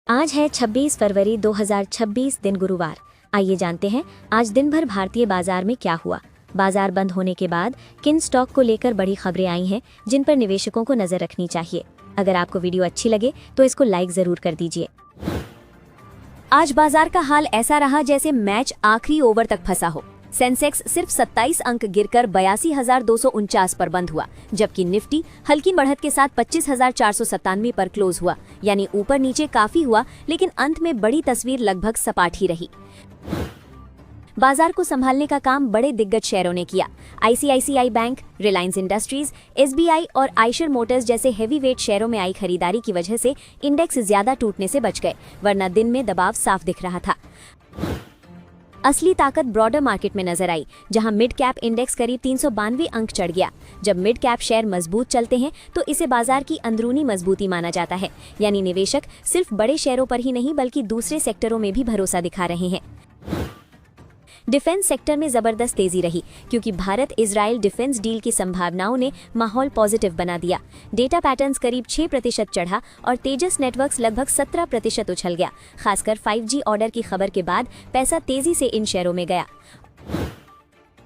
आज है 26 फरवरी 2026 दिन गुरुवार। आइए जानते हैं आज दिन भर भारतीय बाजार में क्या हुआ। बाजार बंद होने के बाद किन स्टॉक को लेकर बड़ी खबरें आई हैं जिन पर निवेशकों को नजर रखनी चाहिए। अगर आपको वीडियो अच्छी लगे तो इसको लाइक जरूर कर दीजिए। आज बाजार का हाल ऐसा रहा जैसे मैच आखिरी ओवर तक फंसा हो। सेंसेक्स सिर्फ 27 अंक गिरकर 82,249 पर बंद हुआ, जबकि निफ्टी हल्की बढ़त के साथ 25,497 पर क्लोज हुआ। यानी ऊपर नीचे काफी हुआ, लेकिन अंत में बड़ी तस्वीर लगभग सपाट ही रही। बाजार को संभालने का काम बड़े दिग्गज शेयरों ने किया। ICICI bank, Reliance industries, SBI और आइशर मोटर्स जैसे हेवी वेट शेयरों में आई खरीदारी की वजह से इंडेक्स ज्यादा टूटने से बच गए, वरना दिन में दबाव साफ दिख रहा था। असली ताकत ब्रॉडर मार्केट में नजर आई, जहां मिड कैप इंडेक्स करीब 392 अंक चढ़ गया। जब मिड कैप शेयर मजबूत चलते हैं तो इसे बाजार की अंदरूनी मजबूती माना जाता है, यानी निवेशक सिर्फ बड़े शेयरों पर ही नहीं बल्कि दूसरे सेक्टरों में भी भरोसा दिखा रहे हैं। डिफेंस सेक्टर में जबरदस्त तेजी रही, क्योंकि भारत इजराइल डिफेंस डील की संभावनाओं ने माहौल पॉजिटिव बना दिया। डेटा पैटर्न्स करीब 6% चढ़ा और तेजस नेटवर्क्स लगभग 17% उछल गया। खासकर 5G ऑर्डर की खबर के बाद पैसा तेजी से इन शेयरों में गया।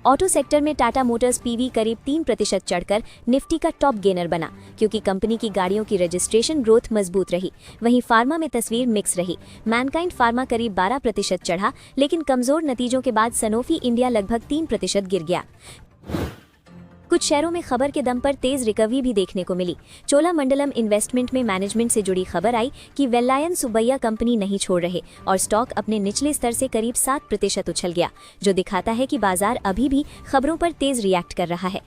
ऑटो सेक्टर में टाटा मोटर्स पीवी करीब 3% चढ़कर निफ्टी का टॉप गेनर बना, क्योंकि कंपनी की गाड़ियों की रजिस्ट्रेशन ग्रोथ मजबूत रही। वहीं फार्मा में तस्वीर मिक्स रही। मैनकाइंड फार्मा करीब 12% चढ़ा, लेकिन कमजोर नतीजों के बाद सनोफी इंडिया लगभग 3% गिर गया। कुछ शेयरों में खबर के दम पर तेज रिकवरी भी देखने को मिली। चोलामंडलम इन्वेस्टमेंट में मैनेजमेंट से जुड़ी खबर आई कि वेलायन सुब्बैया कंपनी नहीं छोड़ रहे और स्टॉक अपने निचले स्तर से करीब 7% उछल गया, जो दिखाता है कि बाजार अभी भी खबरों पर तेज रिएक्ट कर रहा है।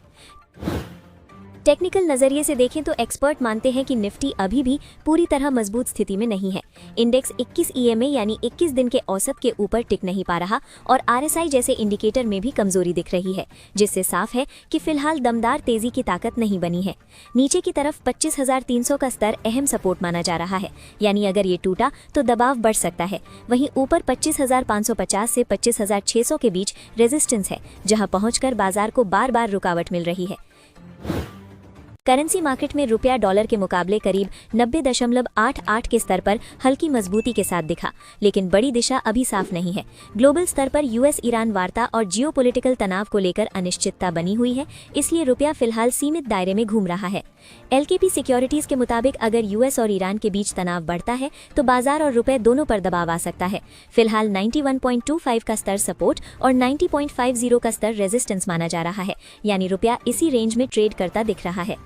टेक्निकल नजरिए से देखें तो एक्सपर्ट मानते हैं कि निफ्टी अभी भी पूरी तरह मजबूत स्थिति में नहीं है। इंडेक्स 21 EMA यानी 21 दिन के औसत के ऊपर टिक नहीं पा रहा और RSI जैसे इंडिकेटर में भी कमजोरी दिख रही है, जिससे साफ है कि फिलहाल दमदार तेजी की ताकत नहीं बनी है। नीचे की तरफ 25,300 का स्तर अहम सपोर्ट माना जा रहा है, यानी अगर ये टूटा तो दबाव बढ़ सकता है। वहीं ऊपर 25,550 से 25,600 के बीच रेजिस्टेंस है, जहां पहुंचकर बाजार को बार बार रुकावट मिल रही है। करेंसी मार्केट में रुपया डॉलर के मुकाबले करीब 90.88 के स्तर पर हल्की मजबूती के साथ दिखा, लेकिन बड़ी दिशा अभी साफ नहीं है। ग्लोबल स्तर पर यूएस ईरान वार्ता और जियोपॉलिटिकल तनाव को लेकर अनिश्चितता बनी हुई है, इसलिए रुपया फिलहाल सीमित दायरे में घूम रहा है। LKP सिक्योरिटीज के मुताबिक अगर यूएस और ईरान के बीच तनाव बढ़ता है तो बाजार और रुपये दोनों पर दबाव आ सकता है। फिलहाल 91.25 का स्तर सपोर्ट और 90.50 का स्तर रेजिस्टेंस माना जा रहा है, यानी रुपया इसी रेंज में ट्रेड करता दिख रहा है।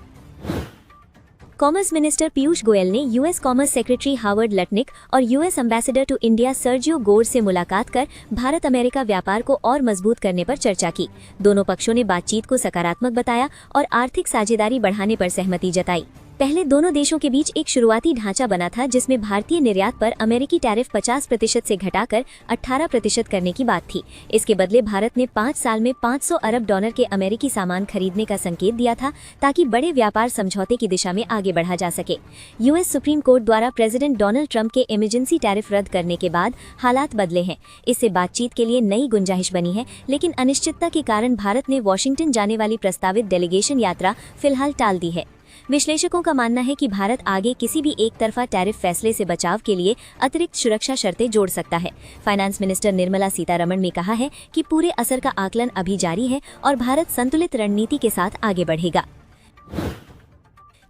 कॉमर्स मिनिस्टर पीयूष गोयल ने US commerce secretary Howard Lutnick और US ambassador to India Sergio Gor से मुलाकात कर भारत अमेरिका व्यापार को और मजबूत करने पर चर्चा की। दोनों पक्षों ने बातचीत को सकारात्मक बताया और आर्थिक साझेदारी बढ़ाने पर सहमति जताई। पहले दोनों देशों के बीच एक शुरुआती ढांचा बना था, जिसमें भारतीय निर्यात पर अमेरिकी टैरिफ 50% से घटाकर 18% करने की बात थी। इसके बदले भारत ने 5 साल में $500 अरब के अमेरिकी सामान खरीदने का संकेत दिया था, ताकि बड़े व्यापार समझौते की दिशा में आगे बढ़ा जा सके। यूएस सुप्रीम कोर्ट द्वारा प्रेसिडेंट डोनाल्ड ट्रंप के इमरजेंसी टैरिफ रद्द करने के बाद हालात बदले हैं। इससे बातचीत के लिए नई गुंजाइश बनी है, लेकिन अनिश्चितता के कारण भारत ने वॉशिंगटन जाने वाली प्रस्तावित डेलीगेशन यात्रा फिलहाल टाल दी है। विश्लेषकों का मानना है कि भारत आगे किसी भी एक तरफा टैरिफ फैसले से बचाव के लिए अतिरिक्त सुरक्षा शर्तें जोड़ सकता है। फाइनेंस मिनिस्टर निर्मला सीतारमण ने कहा है कि पूरे असर का आकलन अभी जारी है और भारत संतुलित रणनीति के साथ आगे बढ़ेगा।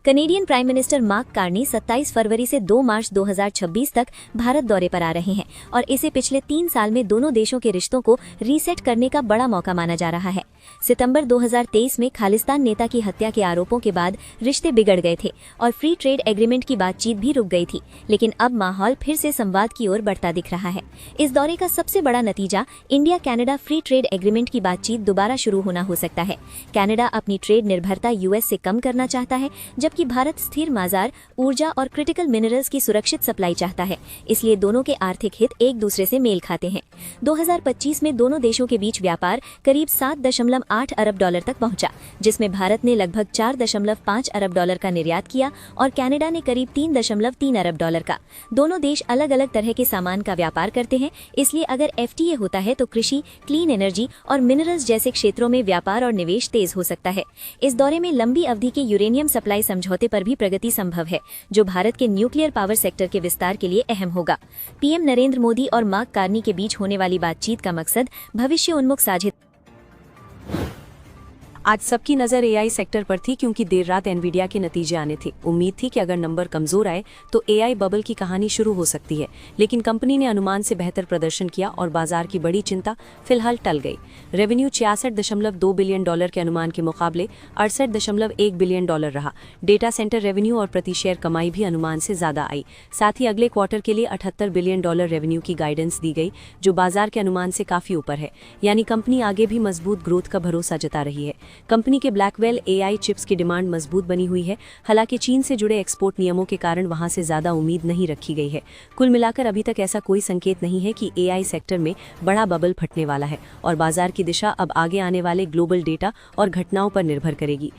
Canadian prime minister mark Carney 27 फरवरी से 2 मार्च 2026 तक भारत दौरे पर आ रहे हैं और इसे पिछले 3 साल में दोनों देशों के रिश्तों को रीसेट करने का बड़ा मौका माना जा रहा है। सितंबर 2023 में खालिस्तान नेता की हत्या के आरोपों के बाद रिश्ते बिगड़ गए थे और फ्री ट्रेड एग्रीमेंट की बातचीत भी रुक गई थी, लेकिन अब माहौल फिर से संवाद की ओर बढ़ता दिख रहा है। इस दौरे का सबसे बड़ा नतीजा India Canada free trade agreement की बातचीत दोबारा शुरू होना हो सकता है। कनाडा अपनी ट्रेड निर्भरता यूएस से कम करना चाहता है, जबकि भारत स्थिर बाजार, ऊर्जा और क्रिटिकल मिनरल्स की सुरक्षित सप्लाई चाहता है। इसलिए दोनों के आर्थिक हित एक दूसरे से मेल खाते हैं। 2025 में दोनों देशों के बीच व्यापार करीब 7.8 अरब डॉलर तक पहुंचा, जिसमें भारत ने लगभग 4.5 अरब डॉलर का निर्यात किया और कनाडा ने करीब 3.3 अरब डॉलर का। दोनों देश अलग अलग तरह के सामान का व्यापार करते हैं, इसलिए अगर FTA होता है तो कृषि, क्लीन एनर्जी और मिनरल्स जैसे क्षेत्रों में व्यापार और निवेश तेज हो सकता है। इस दौरे में लंबी अवधि के यूरेनियम सप्लाई समझौते पर भी प्रगति संभव है, जो भारत के न्यूक्लियर पावर सेक्टर के विस्तार के लिए अहम होगा। पीएम नरेंद्र मोदी और मार्क कार्नी के बीच होने वाली बातचीत का मकसद भविष्य उन्मुख साझेदारी। आज सबकी नज़र एआई सेक्टर पर थी, क्योंकि देर रात एनवीडिया के नतीजे आने थे। उम्मीद थी कि अगर नंबर कमजोर आए तो एआई बबल की कहानी शुरू हो सकती है, लेकिन कंपनी ने अनुमान से बेहतर प्रदर्शन किया और बाजार की बड़ी चिंता फिलहाल टल गई। रेवेन्यू 66.2 बिलियन डॉलर के अनुमान के मुकाबले 68.1 बिलियन डॉलर रहा। डेटा सेंटर रेवेन्यू और प्रति शेयर कमाई भी अनुमान से ज्यादा आई। साथ ही अगले क्वार्टर के लिए 78 बिलियन डॉलर रेवेन्यू की गाइडेंस दी गई, जो बाजार के अनुमान से काफी ऊपर है। यानी कंपनी आगे भी मजबूत ग्रोथ का भरोसा जता रही है। कंपनी के ब्लैकवेल एआई चिप्स की डिमांड मजबूत बनी हुई है। हालांकि चीन से जुड़े एक्सपोर्ट नियमों के कारण वहां से ज्यादा उम्मीद नहीं रखी गई है। कुल मिलाकर अभी तक ऐसा कोई संकेत नहीं है कि एआई सेक्टर में बड़ा बबल फटने वाला है, और बाजार की दिशा अब आगे आने वाले ग्लोबल डेटा और घटनाओं पर निर्भर करेगी।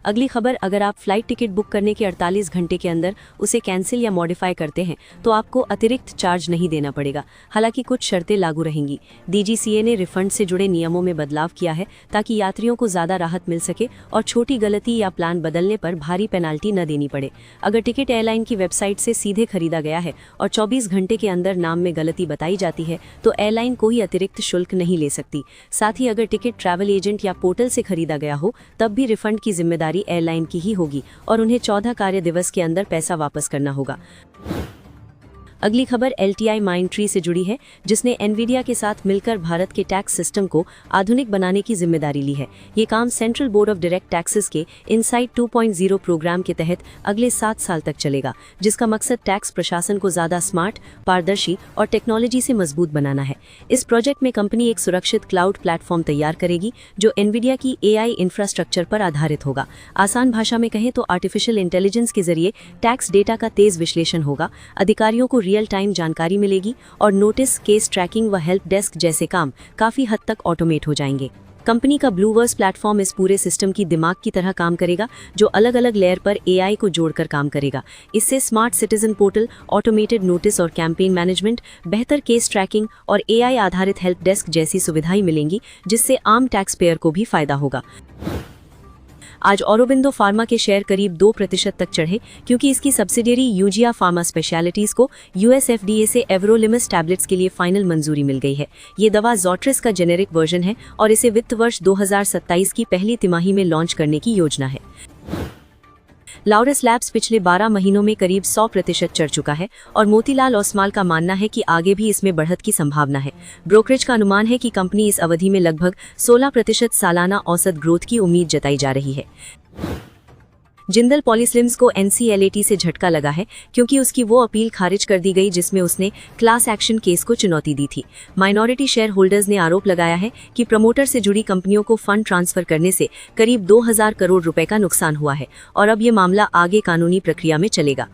अगली खबर, अगर आप फ्लाइट टिकट बुक करने के 48 घंटे के अंदर उसे कैंसिल या मॉडिफाई करते हैं तो आपको अतिरिक्त चार्ज नहीं देना पड़ेगा। हालांकि कुछ शर्तें लागू रहेंगी। डीजीसीए ने रिफंड से जुड़े नियमों में बदलाव किया है, ताकि यात्रियों को ज्यादा राहत मिल सके और छोटी गलती या प्लान बदलने पर भारी पेनाल्टी न देनी पड़े। अगर टिकट एयरलाइन की वेबसाइट से सीधे खरीदा गया है और 24 घंटे के अंदर नाम में गलती बताई जाती है तो एयरलाइन कोई अतिरिक्त शुल्क नहीं ले सकती। साथ ही अगर टिकट ट्रैवल एजेंट या पोर्टल से खरीदा गया हो तब भी रिफंड की जिम्मेदारी एयरलाइन की ही होगी और उन्हें 14 कार्य दिवस के अंदर पैसा वापस करना होगा। अगली खबर LTI माइंडट्री से जुड़ी है, जिसने एनवीडिया के साथ मिलकर भारत के टैक्स सिस्टम को आधुनिक बनाने की जिम्मेदारी ली है। ये काम central board of direct taxes के इनसाइट 2.0 प्रोग्राम के तहत अगले 7 साल तक चलेगा, जिसका मकसद टैक्स प्रशासन को ज्यादा स्मार्ट, पारदर्शी और टेक्नोलॉजी से मजबूत बनाना है। इस प्रोजेक्ट में कंपनी एक सुरक्षित क्लाउड प्लेटफॉर्म तैयार करेगी, जो एनवीडिया की AI इंफ्रास्ट्रक्चर पर आधारित होगा। आसान भाषा में कहें तो आर्टिफिशियल इंटेलिजेंस के जरिए टैक्स डेटा का तेज विश्लेषण होगा, अधिकारियों को रियल टाइम जानकारी मिलेगी और नोटिस, केस ट्रैकिंग व हेल्प डेस्क जैसे काम काफी हद तक ऑटोमेट हो जाएंगे। कंपनी का ब्लूवर्स प्लेटफॉर्म इस पूरे सिस्टम की दिमाग की तरह काम करेगा, जो अलग अलग लेयर पर AI को जोड़कर काम करेगा। इससे smart citizen portal, automated notice और कैंपेन मैनेजमेंट, बेहतर केस ट्रैकिंग और AI आधारित हेल्प डेस्क जैसी सुविधाएं मिलेंगी, जिससे आम टैक्स पेयर को भी फायदा होगा। आज औरोबिंदो फार्मा के शेयर करीब 2% तक चढ़े, क्योंकि इसकी सब्सिडियरी यूजिया फार्मा स्पेशलिटीज को US FDA से एवरोलिमस टैबलेट्स के लिए फाइनल मंजूरी मिल गई है। ये दवा ज़ोट्रिस का जेनेरिक वर्जन है और इसे वित्त वर्ष 2027 की पहली तिमाही में लॉन्च करने की योजना है। लॉरस लैब्स पिछले 12 महीनों में करीब 100% चढ़ चुका है और मोतीलाल ओसवाल का मानना है कि आगे भी इसमें बढ़त की संभावना है। ब्रोकरेज का अनुमान है कि कंपनी इस अवधि में लगभग 16% सालाना औसत ग्रोथ की उम्मीद जताई जा रही है। जिंदल पॉलीस्लिम्स को NCLAT से झटका लगा है, क्योंकि उसकी वो अपील खारिज कर दी गई जिसमें उसने क्लास एक्शन केस को चुनौती दी थी। माइनॉरिटी शेयर होल्डर्स ने आरोप लगाया है कि प्रमोटर से जुड़ी कंपनियों को फंड ट्रांसफर करने से करीब 2000 करोड़ रुपए का नुकसान हुआ है और अब ये मामला आगे कानूनी प्रक्रिया में चलेगा।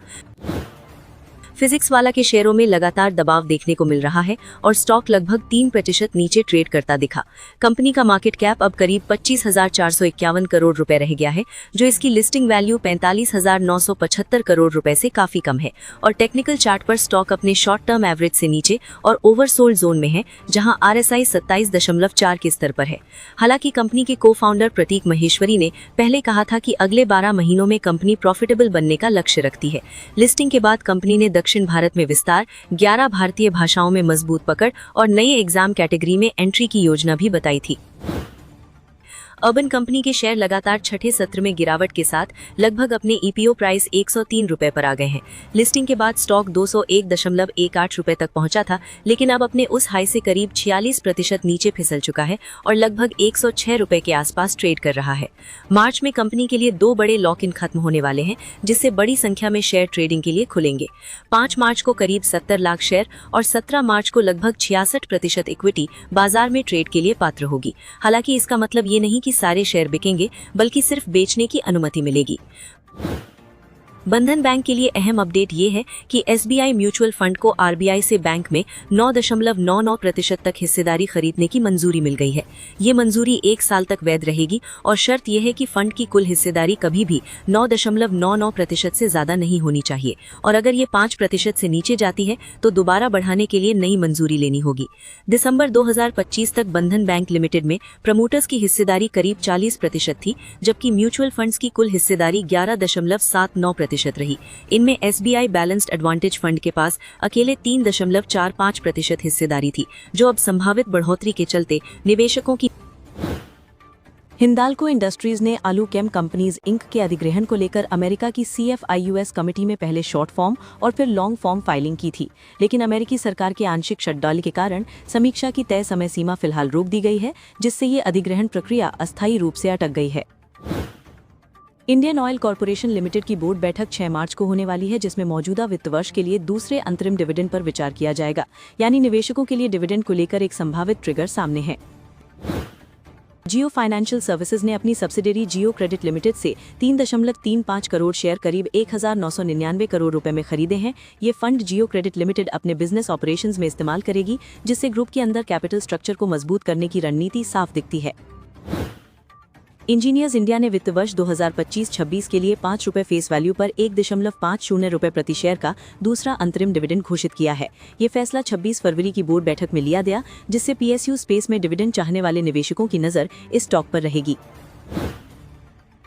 फिजिक्स वाला के शेयरों में लगातार दबाव देखने को मिल रहा है और स्टॉक लगभग 3% नीचे ट्रेड करता दिखा। कंपनी का मार्केट कैप अब करीब 25,451 करोड़ रुपए रह गया है, जो इसकी लिस्टिंग वैल्यू 45,975 करोड़ रुपए से काफी कम है और टेक्निकल चार्ट पर स्टॉक अपने शॉर्ट टर्म एवरेज से नीचे और ओवरसोल्ड जोन में है, जहां RSI 27.4 के स्तर पर है। हालांकि कंपनी के को फाउंडर प्रतीक महेश्वरी ने पहले कहा था कि अगले 12 महीनों में कंपनी प्रॉफिटेबल बनने का लक्ष्य रखती है। लिस्टिंग के बाद कंपनी ने दक्षिण भारत में विस्तार, 11 भारतीय भाषाओं में मजबूत पकड़ और नए एग्जाम कैटेगरी में एंट्री की योजना भी बताई थी। अर्बन कंपनी के शेयर लगातार छठे सत्र में गिरावट के साथ लगभग अपने EPO प्राइस 103 रुपए पर आ गए हैं। लिस्टिंग के बाद स्टॉक 201.18 रुपए तक पहुंचा था, लेकिन अब अपने उस हाई से करीब 46% नीचे फिसल चुका है और लगभग 106 रुपए के आसपास ट्रेड कर रहा है। मार्च में कंपनी के लिए 2 बड़े लॉक इन खत्म होने वाले हैं, जिससे बड़ी संख्या में शेयर ट्रेडिंग के लिए खुलेंगे। 5 मार्च को करीब 70 लाख शेयर और 17 मार्च को लगभग 66% इक्विटी बाजार में ट्रेड के लिए पात्र होगी। हालांकि इसका मतलब ये नहीं कि सारे शेयर बिकेंगे, बल्कि सिर्फ बेचने की अनुमति मिलेगी। बंधन बैंक के लिए अहम अपडेट ये है कि SBI म्यूचुअल फंड को RBI से बैंक में 9.99% तक हिस्सेदारी खरीदने की मंजूरी मिल गई है। ये मंजूरी 1 साल तक वैध रहेगी और शर्त यह है कि फंड की कुल हिस्सेदारी कभी भी 9.99% से ज्यादा नहीं होनी चाहिए और अगर ये 5% से नीचे जाती है तो दोबारा बढ़ाने के लिए नई मंजूरी लेनी होगी। दिसंबर 2025 तक बंधन बैंक लिमिटेड में प्रमोटर्स की हिस्सेदारी करीब 40% थी, जबकि म्यूचुअल फंड्स की कुल हिस्सेदारी 11.79% रही। इनमें SBI बैलेंस्ड एडवांटेज फंड के पास अकेले 3.45% हिस्सेदारी थी, जो अब संभावित बढ़ोतरी के चलते निवेशकों की। हिंदाल्को इंडस्ट्रीज ने आलू केम कंपनीज इंक के अधिग्रहण को लेकर अमेरिका की CFIUS कमेटी में पहले शॉर्ट फॉर्म और फिर लॉन्ग फॉर्म फाइलिंग की थी, लेकिन अमेरिकी सरकार के आंशिक शटडाउन के कारण समीक्षा की तय समय सीमा फिलहाल रोक दी गई है, जिससे ये अधिग्रहण प्रक्रिया अस्थायी रूप से अटक गई है। इंडियन ऑयल कॉरपोरेशन लिमिटेड की बोर्ड बैठक 6 मार्च को होने वाली है, जिसमें मौजूदा वित्त वर्ष के लिए दूसरे अंतरिम डिविडेंड पर विचार किया जाएगा, यानी निवेशकों के लिए डिविडेंड को लेकर एक संभावित ट्रिगर सामने है। जियो फाइनेंशियल सर्विसेज ने अपनी सब्सिडियरी जियो क्रेडिट लिमिटेड से 3.35 करोड़ शेयर करीब 1999 करोड़ रुपए में खरीदे हैं। ये फंड जियो क्रेडिट लिमिटेड अपने बिजनेस ऑपरेशंस में इस्तेमाल करेगी, जिससे ग्रुप के अंदर कैपिटल स्ट्रक्चर को मजबूत करने की रणनीति साफ दिखती है। इंजीनियर्स इंडिया ने वित्त वर्ष 2025-26 के लिए ₹5 फेस वैल्यू पर 1.50 रुपए प्रति शेयर का दूसरा अंतरिम डिविडेंड घोषित किया है। ये फैसला 26 फरवरी की बोर्ड बैठक में लिया गया, जिससे PSU स्पेस में डिविडेंड चाहने वाले निवेशकों की नजर इस स्टॉक पर रहेगी।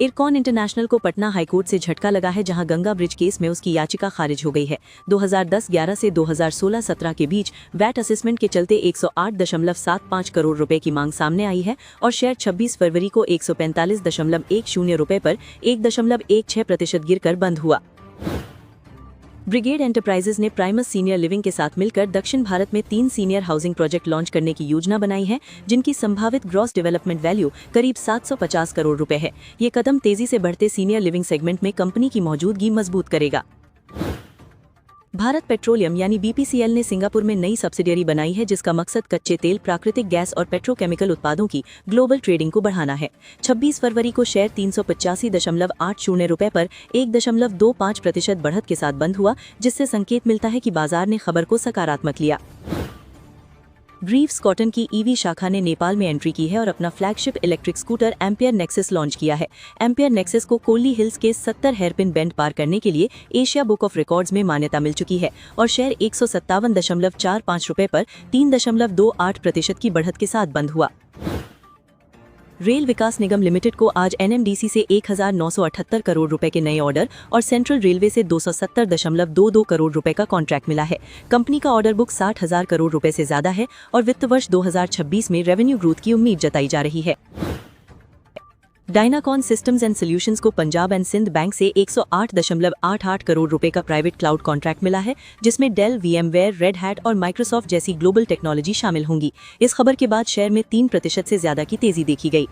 इरकॉन इंटरनेशनल को पटना हाईकोर्ट से झटका लगा है, जहां गंगा ब्रिज केस में उसकी याचिका खारिज हो गई है। 2010-11 से 2016-17 के बीच वैट असेसमेंट के चलते 108.75 करोड़ रुपए की मांग सामने आई है और शेयर 26 फरवरी को 145.10 रुपए पर 1.16% गिरकर बंद हुआ। ब्रिगेड एंटरप्राइजेज ने प्राइमस सीनियर लिविंग के साथ मिलकर दक्षिण भारत में 3 सीनियर हाउसिंग प्रोजेक्ट लॉन्च करने की योजना बनाई है, जिनकी संभावित ग्रॉस डेवलपमेंट वैल्यू करीब 750 करोड़ रुपए है। ये कदम तेजी से बढ़ते सीनियर लिविंग सेगमेंट में कंपनी की मौजूदगी मजबूत करेगा। भारत पेट्रोलियम यानी BPCL ने सिंगापुर में नई सब्सिडियरी बनाई है, जिसका मकसद कच्चे तेल, प्राकृतिक गैस और पेट्रोकेमिकल उत्पादों की ग्लोबल ट्रेडिंग को बढ़ाना है। 26 फरवरी को शेयर 385.80 रुपए पर 1.25% बढ़त के साथ बंद हुआ, जिससे संकेत मिलता है कि बाजार ने खबर को सकारात्मक लिया। ग्रीव्स कॉटन की EV शाखा ने नेपाल में एंट्री की है और अपना flagship electric scooter ampere nexus launch किया है। एम्पियर नेक्सस को कोली हिल्स के 70 हेयरपिन बेंड पार करने के लिए एशिया बुक ऑफ रिकॉर्ड्स में मान्यता मिल चुकी है और शेयर 157.45 रुपए पर 3.28% की बढ़त के साथ बंद हुआ। रेल विकास निगम लिमिटेड को आज NMDC से 1978 करोड़ रुपए के नए ऑर्डर और सेंट्रल रेलवे से 270.22 करोड़ रुपए का कॉन्ट्रैक्ट मिला है। कंपनी का ऑर्डर बुक 60,000 करोड़ रुपए से ज्यादा है और वित्त वर्ष 2026 में रेवेन्यू ग्रोथ की उम्मीद जताई जा रही है। डायनाकॉन सिस्टम्स एंड सॉल्यूशंस को पंजाब एंड सिंध बैंक से 108.88 करोड़ रुपए का प्राइवेट क्लाउड कॉन्ट्रैक्ट मिला है, जिसमें डेल, VMware, रेड हैट और माइक्रोसॉफ्ट जैसी ग्लोबल टेक्नोलॉजी शामिल होंगी। इस खबर के बाद शेयर में 3% से ज्यादा की तेजी देखी गई।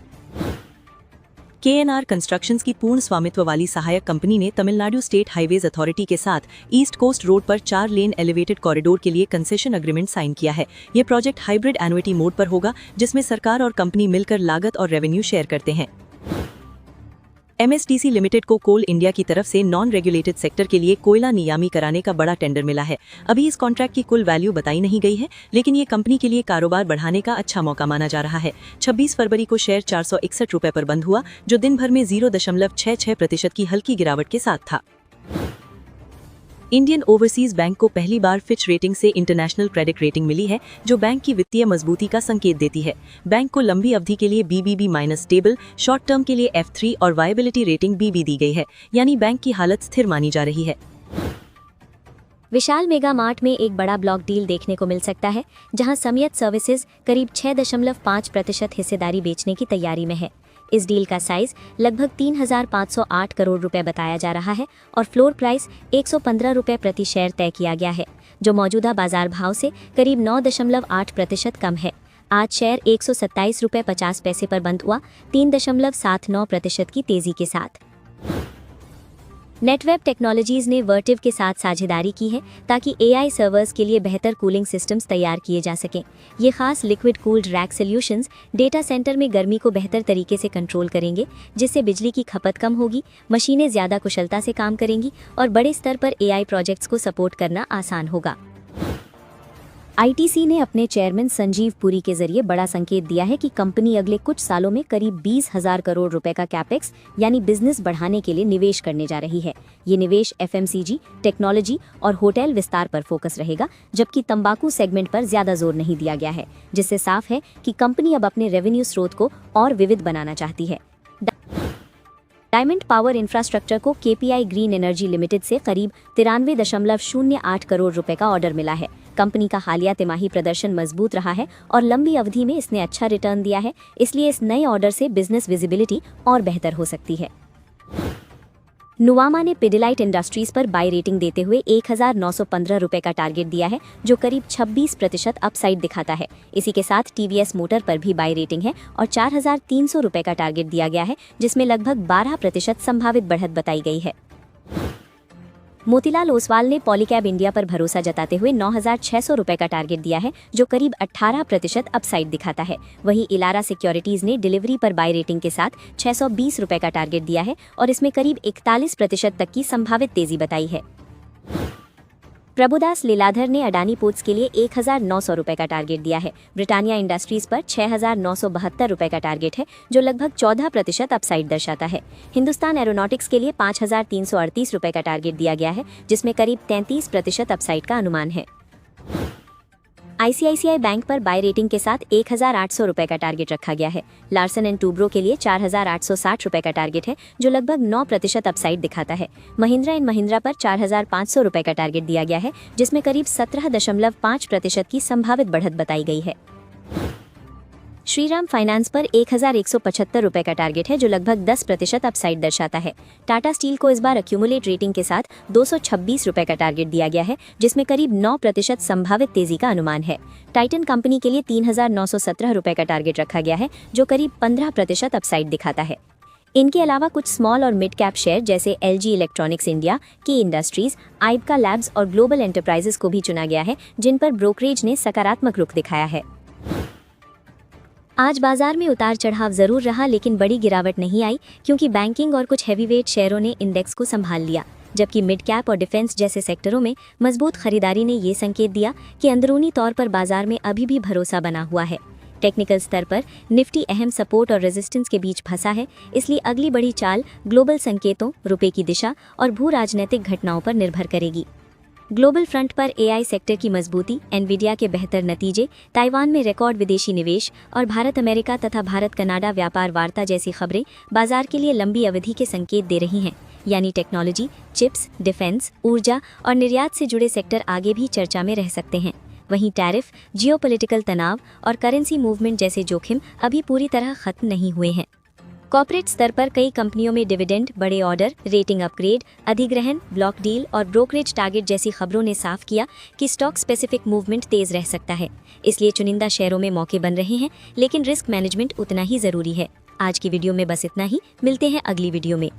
KNR कंस्ट्रक्शंस की पूर्ण स्वामित्व वाली सहायक कंपनी ने तमिलनाडु स्टेट हाईवेज अथॉरिटी के साथ ईस्ट कोस्ट रोड पर 4 लेन एलिवेटेड कॉरिडोर के लिए कंसेशन अग्रीमेंट साइन किया है। ये प्रोजेक्ट हाइब्रिड एन्युटी मोड पर होगा, जिसमें सरकार और कंपनी मिलकर लागत और रेवेन्यू शेयर करते हैं। MSDC लिमिटेड को कोल इंडिया की तरफ से नॉन रेगुलेटेड सेक्टर के लिए कोयला नियामी कराने का बड़ा टेंडर मिला है। अभी इस कॉन्ट्रैक्ट की कुल वैल्यू बताई नहीं गई है, लेकिन ये कंपनी के लिए कारोबार बढ़ाने का अच्छा मौका माना जा रहा है। 26 फरवरी को शेयर 461 रुपए पर बंद हुआ, जो दिन भर में 0.66% की हल्की गिरावट के साथ था। इंडियन ओवरसीज बैंक को पहली बार फिच रेटिंग से इंटरनेशनल क्रेडिट रेटिंग मिली है, जो बैंक की वित्तीय मजबूती का संकेत देती है। बैंक को लंबी अवधि के लिए BBB- स्टेबल, शॉर्ट टर्म के लिए F3 और वायबिलिटी रेटिंग BB दी गई है, यानी बैंक की हालत स्थिर मानी जा रही है। विशाल मेगा मार्ट में एक बड़ा ब्लॉक डील देखने को मिल सकता है, जहां समियत सर्विसेज करीब 6.5% हिस्सेदारी बेचने की तैयारी में है। इस डील का साइज लगभग 3,508 करोड़ रुपए बताया जा रहा है और फ्लोर प्राइस 115 रुपए प्रति शेयर तय किया गया है, जो मौजूदा बाजार भाव से करीब 9.8% कम है। आज शेयर 127 रुपए 50 पैसे पर बंद हुआ, 3.79% की तेजी के साथ। नेटवेब टेक्नोलॉजीज ने वर्टिव के साथ साझेदारी की है ताकि AI सर्वर्स के लिए बेहतर कूलिंग सिस्टम्स तैयार किए जा सकें। ये खास liquid cooled rack solutions data centre में गर्मी को बेहतर तरीके से कंट्रोल करेंगे, जिससे बिजली की खपत कम होगी, मशीनें ज़्यादा कुशलता से काम करेंगी और बड़े स्तर पर AI प्रोजेक्ट्स को सपोर्ट करना आसान होगा। ITC ने अपने चेयरमैन संजीव पुरी के जरिए बड़ा संकेत दिया है कि कंपनी अगले कुछ सालों में करीब 20,000 करोड़ रुपए का कैपेक्स यानी बिजनेस बढ़ाने के लिए निवेश करने जा रही है। ये निवेश FMCG, टेक्नोलॉजी और होटल विस्तार पर फोकस रहेगा, जबकि तंबाकू सेगमेंट पर ज्यादा जोर नहीं दिया गया है, जिससे साफ है कि कंपनी अब अपने रेवेन्यू स्रोत को और विविध बनाना चाहती है। डायमंड पावर इंफ्रास्ट्रक्चर को KPI ग्रीन एनर्जी लिमिटेड से करीब 93.08 करोड़ रुपए का ऑर्डर मिला है। कंपनी का हालिया तिमाही प्रदर्शन मजबूत रहा है और लंबी अवधि में इसने अच्छा रिटर्न दिया है, इसलिए इस नए ऑर्डर से बिजनेस विजिबिलिटी और बेहतर हो सकती है। नुवामा ने पिडिलाइट इंडस्ट्रीज पर बाय रेटिंग देते हुए 1,915 रुपए का टारगेट दिया है, जो करीब 26% अपसाइड दिखाता है। इसी के साथ TVS मोटर पर भी बाय रेटिंग है और 4,300 रुपए का टारगेट दिया गया है, जिसमें लगभग 12% संभावित बढ़त बताई गई है। मोतीलाल ओसवाल ने पॉलीकैब इंडिया पर भरोसा जताते हुए 9,600 रुपए का टारगेट दिया है, जो करीब 18% अपसाइड दिखाता है। वहीं इलारा सिक्योरिटीज ने डिलीवरी पर बाय रेटिंग के साथ 620 रुपए का टारगेट दिया है और इसमें करीब 41% तक की संभावित तेजी बताई है। प्रभुदास लीलाधर ने अडानी पोर्ट्स के लिए 1,900 रुपए का टारगेट दिया है। ब्रिटानिया इंडस्ट्रीज पर 6,972 रुपए का टारगेट है, जो लगभग 14% अपसाइड दर्शाता है। हिंदुस्तान एरोनॉटिक्स के लिए 5,338 रुपए का टारगेट दिया गया है, जिसमें करीब 33% अपसाइड का अनुमान है। ICICI बैंक पर बाय रेटिंग के साथ 1,800 रुपए का टारगेट रखा गया है। लार्सन एंड टूब्रो के लिए 4,860 रुपए का टारगेट है, जो लगभग 9% अपसाइड दिखाता है। महिंद्रा एंड महिंद्रा पर 4,500 रुपए का टारगेट दिया गया है, जिसमें करीब 17.5% की संभावित बढ़त बताई गई है। श्रीराम फाइनेंस पर 1,175 रुपए का टारगेट है, जो लगभग 10% अपसाइड दर्शाता है। टाटा स्टील को इस बार एक्यूमुलेट रेटिंग के साथ 226 रुपए का टारगेट दिया गया है, जिसमें करीब 9% संभावित तेजी का अनुमान है। टाइटन कंपनी के लिए 3,917 रुपए का टारगेट रखा गया है, जो करीब 15% अपसाइड दिखाता है। इनके अलावा कुछ स्मॉल और मिड कैप शेयर जैसे LG इलेक्ट्रॉनिक्स इंडिया, की इंडस्ट्रीज, आइबका लैब्स और ग्लोबल एंटरप्राइजेस को भी चुना गया है, जिन पर ब्रोकरेज ने सकारात्मक रुख दिखाया है। आज बाजार में उतार चढ़ाव जरूर रहा, लेकिन बड़ी गिरावट नहीं आई, क्योंकि बैंकिंग और कुछ हैवीवेट शेयरों ने इंडेक्स को संभाल लिया, जबकि मिड कैप और डिफेंस जैसे सेक्टरों में मजबूत खरीदारी ने ये संकेत दिया कि अंदरूनी तौर पर बाजार में अभी भी भरोसा बना हुआ है। टेक्निकल स्तर पर निफ्टी अहम सपोर्ट और रेजिस्टेंस के बीच फंसा है, इसलिए अगली बड़ी चाल ग्लोबल संकेतों, रुपए की दिशा और भू राजनीतिक घटनाओं पर निर्भर करेगी। ग्लोबल फ्रंट पर AI सेक्टर की मजबूती, एनवीडिया के बेहतर नतीजे, ताइवान में रिकॉर्ड विदेशी निवेश और भारत अमेरिका तथा भारत कनाडा व्यापार वार्ता जैसी खबरें बाजार के लिए लंबी अवधि के संकेत दे रही हैं, यानी टेक्नोलॉजी, चिप्स, डिफेंस, ऊर्जा और निर्यात से जुड़े सेक्टर आगे भी चर्चा में रह सकते हैं। वहीं टैरिफ, जियोपॉलिटिकल तनाव और करेंसी मूवमेंट जैसे जोखिम अभी पूरी तरह खत्म नहीं हुए हैं। कॉर्पोरेट स्तर पर कई कंपनियों में डिविडेंड, बड़े ऑर्डर, रेटिंग अपग्रेड, अधिग्रहण, ब्लॉक डील और ब्रोकरेज टारगेट जैसी खबरों ने साफ किया कि स्टॉक स्पेसिफिक मूवमेंट तेज रह सकता है। इसलिए चुनिंदा शेयरों में मौके बन रहे हैं, लेकिन रिस्क मैनेजमेंट उतना ही जरूरी है। आज की वीडियो में बस इतना ही, मिलते हैं अगली वीडियो में।